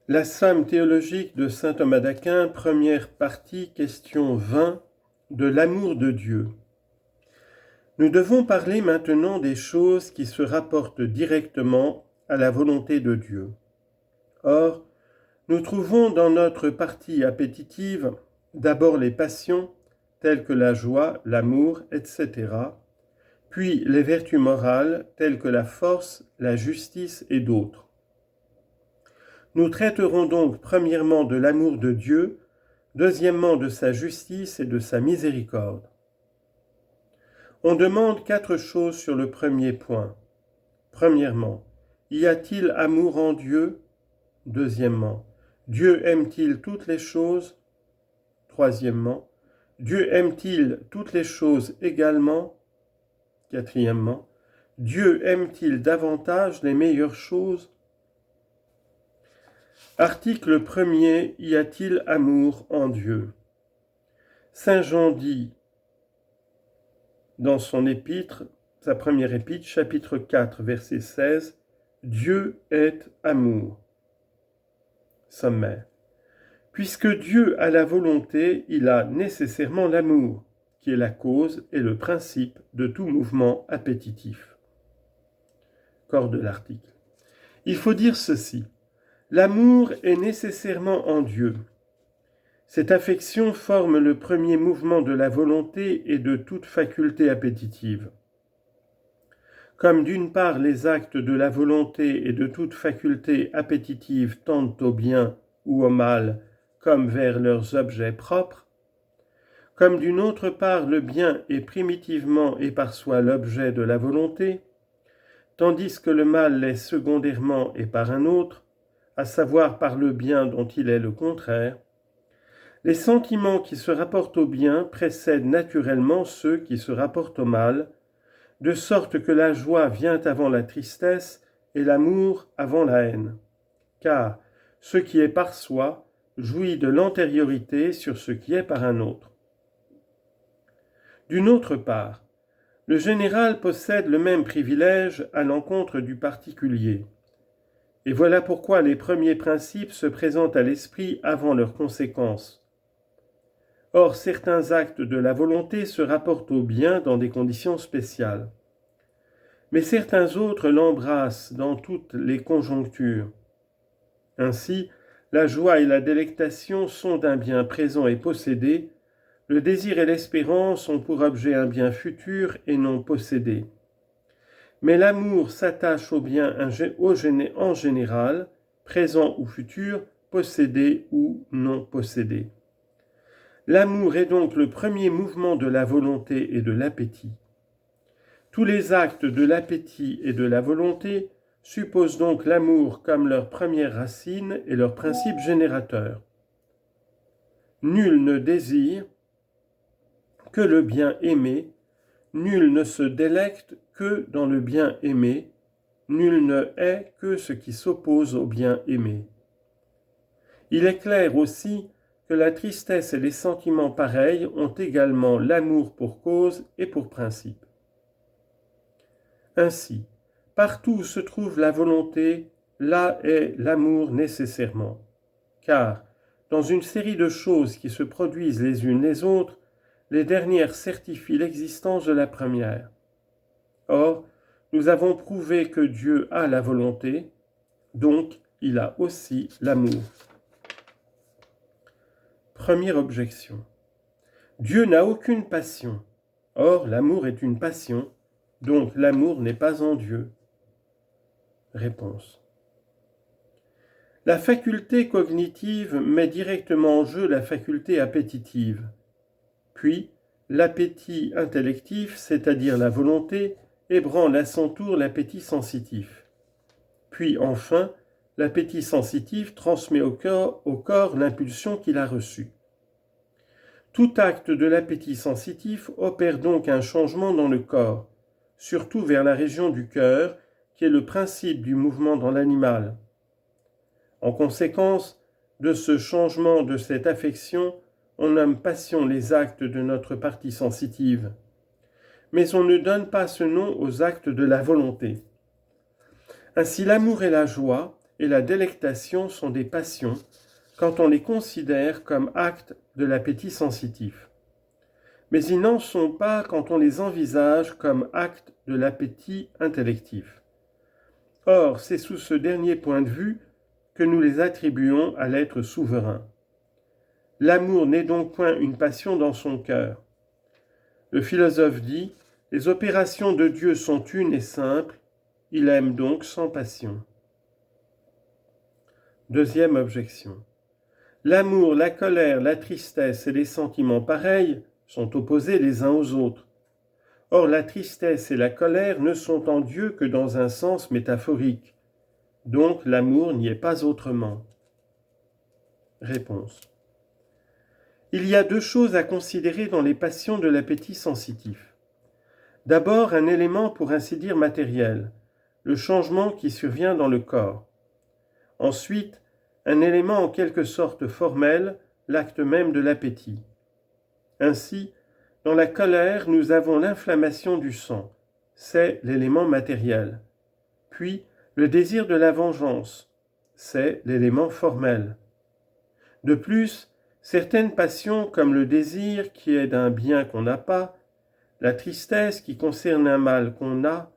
La Somme théologique de saint Thomas d'Aquin, première partie, question 20, de l'amour de Dieu. Nous devons parler maintenant des choses qui se rapportent directement à la volonté de Dieu. Or, nous trouvons dans notre partie appétitive d'abord les passions, telles que la joie, l'amour, etc., puis les vertus morales, telles que la force, la justice et d'autres. Nous traiterons donc premièrement de l'amour de Dieu, deuxièmement de sa justice et de sa miséricorde. On demande 4 choses sur le premier point. Premièrement, y a-t-il amour en Dieu? Deuxièmement, Dieu aime-t-il toutes les choses? Troisièmement, Dieu aime-t-il toutes les choses également? Quatrièmement, Dieu aime-t-il davantage les meilleures choses? Article 1er, y a-t-il amour en Dieu? Saint Jean dit dans son épître, sa première épître, chapitre 4, verset 16, Dieu est amour. Sommaire. Puisque Dieu a la volonté, il a nécessairement l'amour, qui est la cause et le principe de tout mouvement appétitif. Corps de l'article. Il faut dire ceci. L'amour est nécessairement en Dieu. Cette affection forme le premier mouvement de la volonté et de toute faculté appétitive. Comme d'une part les actes de la volonté et de toute faculté appétitive tendent au bien ou au mal, comme vers leurs objets propres, comme d'une autre part le bien est primitivement et par soi l'objet de la volonté, tandis que le mal l'est secondairement et par un autre, à savoir par le bien dont il est le contraire, les sentiments qui se rapportent au bien précèdent naturellement ceux qui se rapportent au mal, de sorte que la joie vient avant la tristesse et l'amour avant la haine. Car ce qui est par soi jouit de l'antériorité sur ce qui est par un autre. D'une autre part, le général possède le même privilège à l'encontre du particulier. Et voilà pourquoi les premiers principes se présentent à l'esprit avant leurs conséquences. Or, certains actes de la volonté se rapportent au bien dans des conditions spéciales. Mais certains autres l'embrassent dans toutes les conjonctures. Ainsi, la joie et la délectation sont d'un bien présent et possédé, le désir et l'espérance ont pour objet un bien futur et non possédé. Mais l'amour s'attache au bien en général, présent ou futur, possédé ou non possédé. L'amour est donc le premier mouvement de la volonté et de l'appétit. Tous les actes de l'appétit et de la volonté supposent donc l'amour comme leur première racine et leur principe générateur. Nul ne désire que le bien aimé, nul ne se délecte que dans le bien aimé, nul ne hait que ce qui s'oppose au bien aimé. Il est clair aussi que la tristesse et les sentiments pareils ont également l'amour pour cause et pour principe. Ainsi, partout où se trouve la volonté, là est l'amour nécessairement. Car, dans une série de choses qui se produisent les unes les autres, les dernières certifient l'existence de la première. Or, nous avons prouvé que Dieu a la volonté, donc il a aussi l'amour. Première objection. Dieu n'a aucune passion. Or, l'amour est une passion, donc l'amour n'est pas en Dieu. Réponse. La faculté cognitive met directement en jeu la faculté appétitive. Puis, l'appétit intellectif, c'est-à-dire la volonté, ébranle à son tour l'appétit sensitif. Puis, enfin, l'appétit sensitif transmet au corps l'impulsion qu'il a reçue. Tout acte de l'appétit sensitif opère donc un changement dans le corps, surtout vers la région du cœur, qui est le principe du mouvement dans l'animal. En conséquence de ce changement de cette affection, on nomme passion les actes de notre partie sensitive. Mais on ne donne pas ce nom aux actes de la volonté. Ainsi, l'amour et la joie, et la délectation sont des passions quand on les considère comme actes de l'appétit sensitif. Mais ils n'en sont pas quand on les envisage comme actes de l'appétit intellectif. Or, c'est sous ce dernier point de vue que nous les attribuons à l'être souverain. L'amour n'est donc point une passion dans son cœur. Le philosophe dit « Les opérations de Dieu sont une et simples, il aime donc sans passion. » Deuxième objection. L'amour, la colère, la tristesse et les sentiments pareils sont opposés les uns aux autres. Or, la tristesse et la colère ne sont en Dieu que dans un sens métaphorique. Donc, l'amour n'y est pas autrement. Réponse. Il y a deux choses à considérer dans les passions de l'appétit sensitif. D'abord, un élément pour ainsi dire matériel, le changement qui survient dans le corps. Ensuite, un élément en quelque sorte formel, l'acte même de l'appétit. Ainsi, dans la colère, nous avons l'inflammation du sang, c'est l'élément matériel. Puis, le désir de la vengeance, c'est l'élément formel. De plus, certaines passions comme le désir qui est d'un bien qu'on n'a pas, la tristesse qui concerne un mal qu'on a,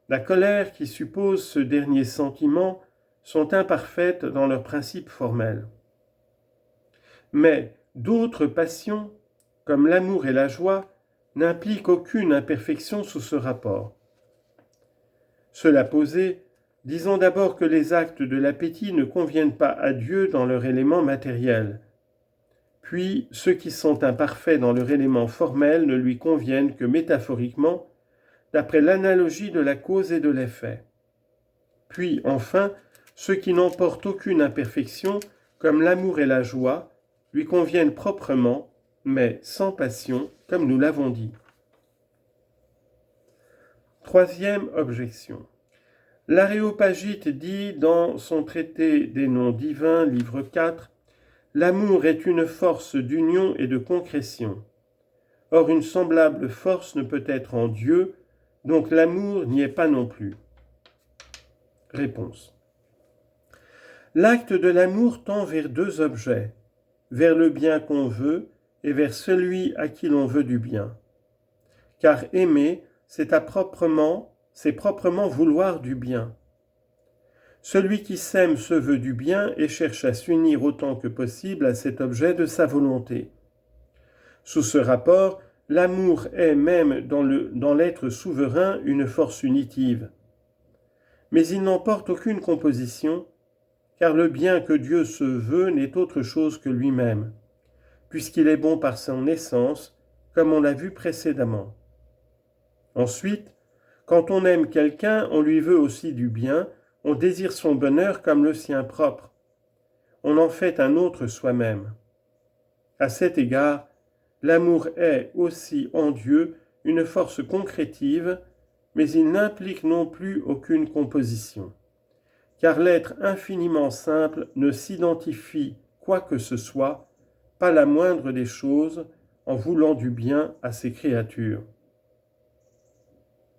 la colère qui suppose ce dernier sentiment, sont imparfaites dans leur principe formel. Mais d'autres passions, comme l'amour et la joie, n'impliquent aucune imperfection sous ce rapport. Cela posé, disons d'abord que les actes de l'appétit ne conviennent pas à Dieu dans leur élément matériel. Puis, ceux qui sont imparfaits dans leur élément formel ne lui conviennent que métaphoriquement, d'après l'analogie de la cause et de l'effet. Puis, enfin, ceux qui n'emportent aucune imperfection, comme l'amour et la joie, lui conviennent proprement, mais sans passion, comme nous l'avons dit. Troisième objection. L'Aréopagite dit dans son traité des noms divins, livre 4, « L'amour est une force d'union et de concrétion. Or une semblable force ne peut être en Dieu, donc l'amour n'y est pas non plus. » Réponse. L'acte de l'amour tend vers deux objets, vers le bien qu'on veut et vers celui à qui l'on veut du bien. Car aimer, c'est proprement vouloir du bien. Celui qui s'aime se veut du bien et cherche à s'unir autant que possible à cet objet de sa volonté. Sous ce rapport, l'amour est même dans l'être souverain une force unitive. Mais il n'emporte aucune composition, car le bien que Dieu se veut n'est autre chose que lui-même, puisqu'il est bon par son essence, comme on l'a vu précédemment. Ensuite, quand on aime quelqu'un, on lui veut aussi du bien, on désire son bonheur comme le sien propre. On en fait un autre soi-même. À cet égard, l'amour est aussi en Dieu une force concrétive, mais il n'implique non plus aucune composition. Car l'être infiniment simple ne s'identifie, quoi que ce soit, pas la moindre des choses, en voulant du bien à ses créatures.